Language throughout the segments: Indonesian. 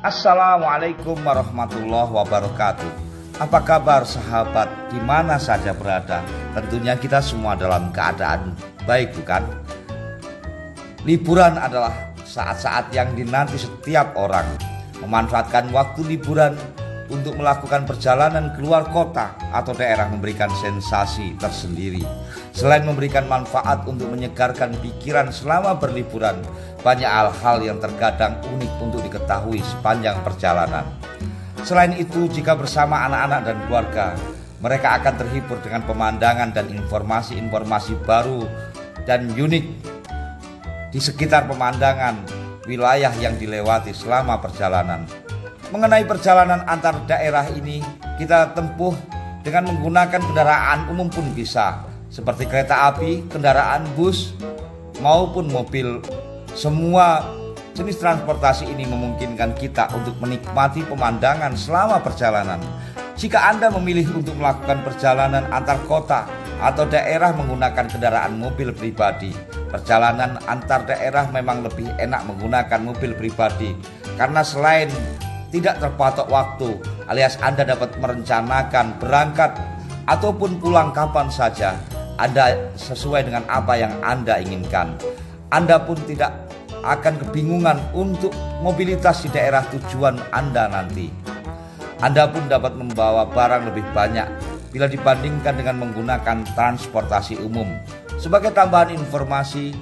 Assalamualaikum warahmatullahi wabarakatuh. Apa kabar sahabat di mana saja berada? Tentunya kita semua dalam keadaan baik, bukan? Liburan adalah saat-saat yang dinanti setiap orang. Memanfaatkan waktu liburan untuk melakukan perjalanan keluar kota atau daerah memberikan sensasi tersendiri. Selain memberikan manfaat untuk menyegarkan pikiran selama berliburan, banyak hal-hal yang terkadang unik untuk diketahui sepanjang perjalanan. Selain itu, jika bersama anak-anak dan keluarga, mereka akan terhibur dengan pemandangan dan informasi-informasi baru dan unik di sekitar pemandangan wilayah yang dilewati selama perjalanan. Mengenai perjalanan antar daerah ini, kita tempuh dengan menggunakan kendaraan umum pun bisa, seperti kereta api, kendaraan bus, maupun mobil. Semua jenis transportasi ini memungkinkan kita untuk menikmati pemandangan selama perjalanan. Jika Anda memilih untuk melakukan perjalanan antar kota atau daerah menggunakan kendaraan mobil pribadi, perjalanan antar daerah memang lebih enak menggunakan mobil pribadi, karena selain tidak terpatok waktu, alias Anda dapat merencanakan berangkat ataupun pulang kapan saja Anda sesuai dengan apa yang Anda inginkan. Anda pun tidak akan kebingungan untuk mobilitas di daerah tujuan Anda nanti. Anda pun dapat membawa barang lebih banyak bila dibandingkan dengan menggunakan transportasi umum. Sebagai tambahan informasi,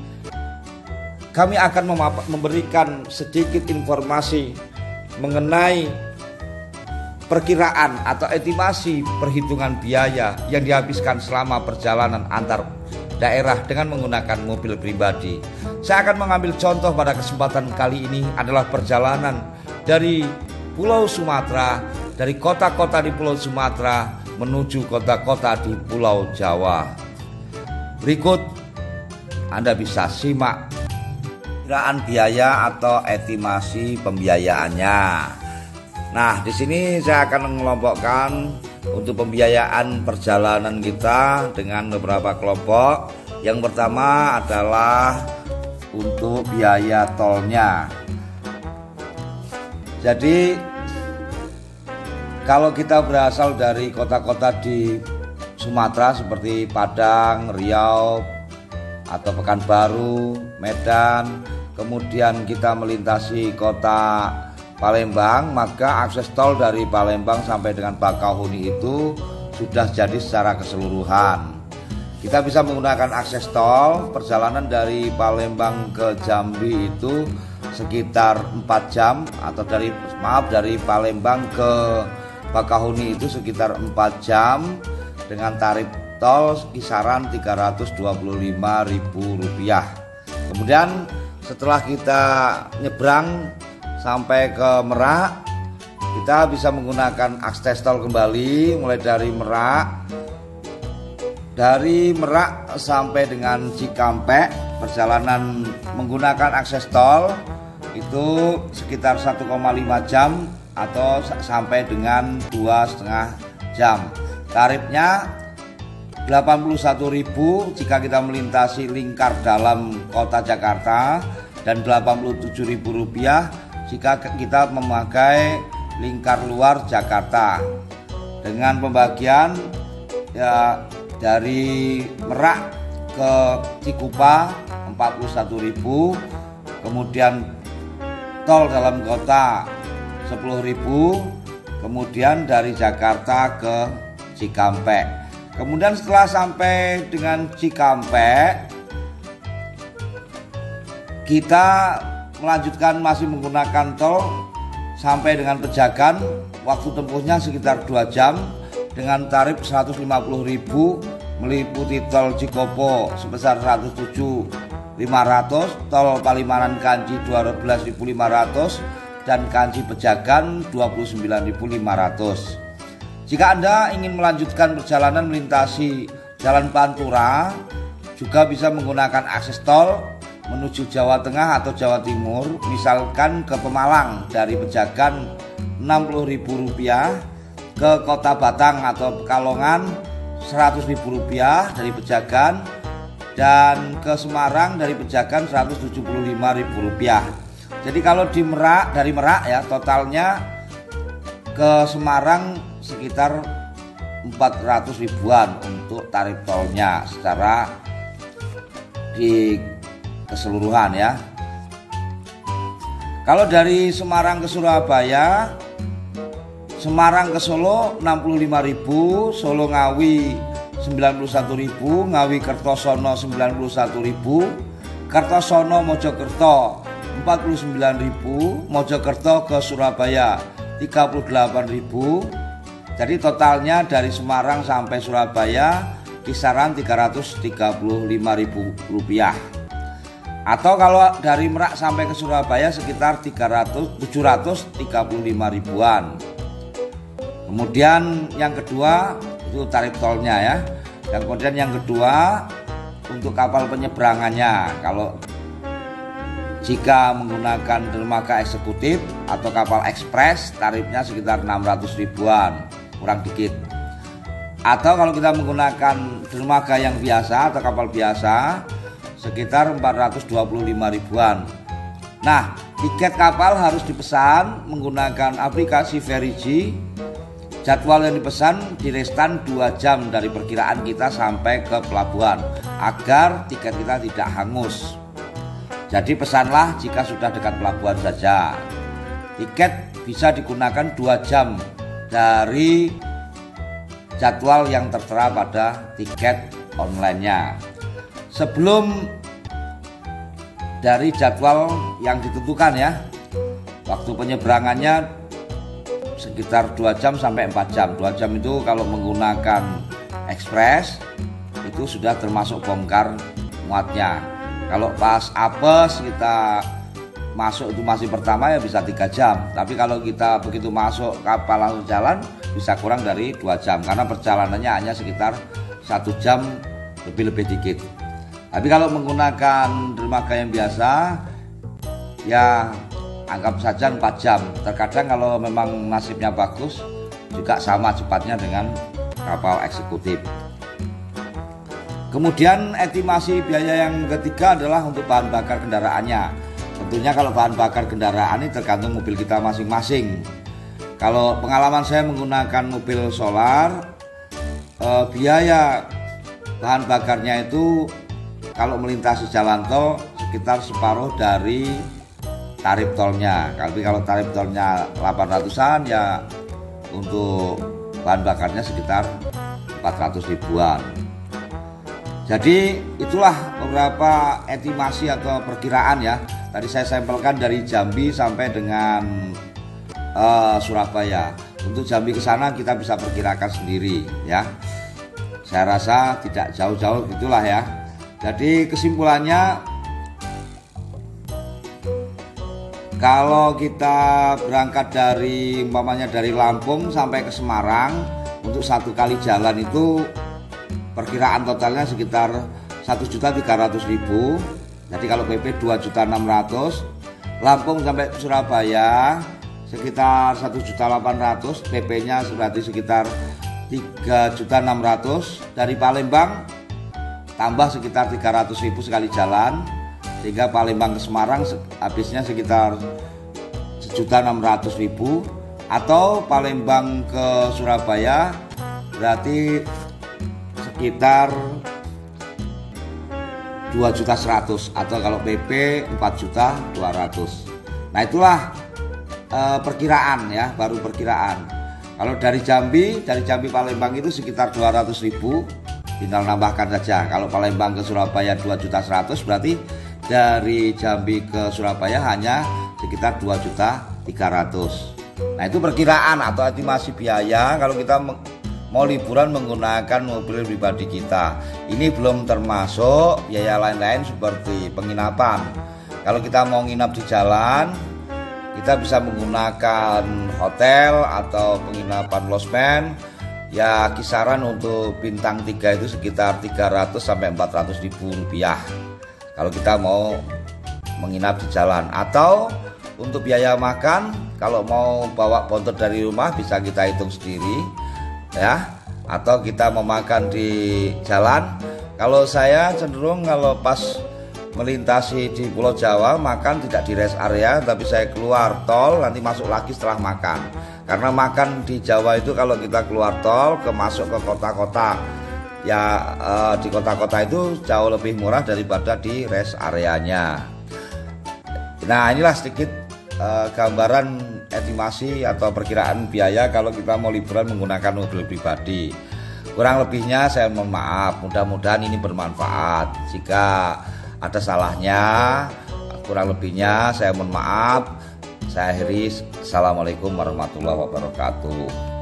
kami akan memberikan sedikit informasi mengenai perkiraan atau estimasi perhitungan biaya yang dihabiskan selama perjalanan antar daerah dengan menggunakan mobil pribadi. Saya akan mengambil contoh pada kesempatan kali ini adalah perjalanan dari Pulau Sumatera, dari kota-kota di Pulau Sumatera menuju kota-kota di Pulau Jawa. Berikut Anda bisa simak perkiraan biaya atau estimasi pembiayaannya. Nah, di sini saya akan mengelompokkan untuk pembiayaan perjalanan kita dengan beberapa kelompok. Yang pertama adalah untuk biaya tolnya. Jadi kalau kita berasal dari kota-kota di Sumatera seperti Padang, Riau, atau Pekanbaru, Medan, kemudian kita melintasi kota Palembang, maka akses tol dari Palembang sampai dengan Bakauheni itu sudah jadi secara keseluruhan. Kita bisa menggunakan akses tol. Perjalanan dari Palembang ke Jambi itu sekitar 4 jam, atau dari Palembang ke Bakauheni itu sekitar 4 jam dengan tarif tol kisaran Rp325.000. Kemudian setelah kita nyebrang sampai ke Merak, kita bisa menggunakan akses tol kembali mulai dari Merak. Dari Merak sampai dengan Cikampek, perjalanan menggunakan akses tol itu sekitar 1,5 jam atau sampai dengan 2,5 jam. Tarifnya Rp81.000 jika kita melintasi lingkar dalam kota Jakarta, dan Rp87.000 jika kita memakai lingkar luar Jakarta. Dengan pembagian ya, dari Merak ke Cikupa Rp41.000, kemudian tol dalam kota Rp10.000, kemudian dari Jakarta ke Cikampek. Kemudian setelah sampai dengan Cikampek, kita melanjutkan masih menggunakan tol sampai dengan Pejagan. Waktu tempuhnya sekitar 2 jam dengan tarif Rp150.000, meliputi tol Cikopo sebesar Rp107.500, tol Palimanan Kanci Rp12.500, dan Kanci Pejagan Rp29.500. Jika Anda ingin melanjutkan perjalanan melintasi Jalan Pantura, juga bisa menggunakan akses tol menuju Jawa Tengah atau Jawa Timur, misalkan ke Pemalang dari Pejagan Rp60.000, ke Kota Batang atau Pekalongan Rp100.000 dari Pejagan, dan ke Semarang dari Pejagan Rp175.000. Jadi kalau di Merak, dari Merak ya, totalnya ke Semarang sekitar 400 ribuan untuk tarif tolnya secara di keseluruhan ya. Kalau dari Semarang ke Surabaya, Semarang ke Solo 65.000, Solo Ngawi 91.000, Ngawi Kertosono 91.000, Kertosono Mojokerto 49.000, Mojokerto ke Surabaya 38.000. Jadi totalnya dari Semarang sampai Surabaya kisaran 335.000 rupiah. Atau kalau dari Merak sampai ke Surabaya sekitar 735 ribuan. Kemudian yang kedua itu tarif tolnya ya. Dan kemudian yang kedua untuk kapal penyeberangannya. Kalau jika menggunakan dermaga eksekutif atau kapal ekspres tarifnya sekitar 600 ribuan, kurang dikit. Atau kalau kita menggunakan dermaga yang biasa atau kapal biasa sekitar 425 ribuan. Nah, tiket kapal harus dipesan menggunakan aplikasi Verigi. Jadwal yang dipesan direstan 2 jam dari perkiraan kita sampai ke pelabuhan agar tiket kita tidak hangus. Jadi pesanlah jika sudah dekat pelabuhan saja. Tiket bisa digunakan 2 jam dari jadwal yang tertera pada tiket online-nya. Sebelum dari jadwal yang ditentukan ya, waktu penyeberangannya sekitar 2 jam sampai 4 jam. 2 jam itu kalau menggunakan ekspres itu sudah termasuk bongkar muatnya. Kalau pas apes kita masuk itu masih pertama ya bisa 3 jam. Tapi kalau kita begitu masuk kapal langsung jalan bisa kurang dari 2 jam karena perjalanannya hanya sekitar 1 jam lebih dikit. Tapi kalau menggunakan dermaga yang biasa ya anggap saja 4 jam. Terkadang kalau memang nasibnya bagus juga sama cepatnya dengan kapal eksekutif. Kemudian estimasi biaya yang ketiga adalah untuk bahan bakar kendaraannya. Tentunya kalau bahan bakar kendaraan ini tergantung mobil kita masing-masing. Kalau pengalaman saya menggunakan mobil solar, biaya bahan bakarnya itu kalau melintasi jalan tol sekitar separuh dari tarif tolnya. Tapi kalau tarif tolnya 800-an ya untuk bahan bakarnya sekitar 400 ribuan. Jadi itulah beberapa estimasi atau perkiraan ya. Tadi saya sampelkan dari Jambi sampai dengan Surabaya. Untuk Jambi ke sana kita bisa perkirakan sendiri ya. Saya rasa tidak jauh-jauh gitulah ya. Jadi kesimpulannya, kalau kita berangkat dari umpamanya dari Lampung sampai ke Semarang untuk 1 kali jalan itu perkiraan totalnya sekitar 1.300.000. Jadi kalau PP 2.600.000, Lampung sampai Surabaya sekitar 1.800.000, PP-nya berarti sekitar 3.600.000. Dari Palembang tambah sekitar 300.000 sekali jalan, sehingga Palembang ke Semarang habisnya sekitar 1.600.000. Atau Palembang ke Surabaya berarti sekitar 2.100.000 atau kalau PP 4.200.000. Nah itulah perkiraan ya, baru perkiraan. Kalau dari Jambi Palembang itu sekitar 200.000, tinggal nambahkan saja. Kalau Palembang ke Surabaya 2.100.000 berarti dari Jambi ke Surabaya hanya sekitar 2.300.000. Nah itu perkiraan atau estimasi biaya kalau kita mau liburan menggunakan mobil pribadi kita. Ini belum termasuk biaya lain-lain seperti penginapan. Kalau kita mau nginap di jalan, kita bisa menggunakan hotel atau penginapan losmen. Ya kisaran untuk bintang 3 itu sekitar 300 sampai 400 ribu rupiah kalau kita mau menginap di jalan. Atau untuk biaya makan, kalau mau bawa bontot dari rumah bisa kita hitung sendiri ya, atau kita mau makan di jalan. Kalau saya cenderung kalau pas melintasi di Pulau Jawa makan tidak di rest area, tapi saya keluar tol nanti masuk lagi setelah makan. Karena makan di Jawa itu kalau kita keluar tol masuk ke kota-kota ya, di kota-kota itu jauh lebih murah daripada di rest areanya. Nah, inilah sedikit gambaran estimasi atau perkiraan biaya kalau kita mau liburan menggunakan mobil pribadi. Kurang lebihnya saya mohon maaf, mudah-mudahan ini bermanfaat. Jika ada salahnya, kurang lebihnya saya mohon maaf. Saya akhiri, assalamualaikum warahmatullahi wabarakatuh.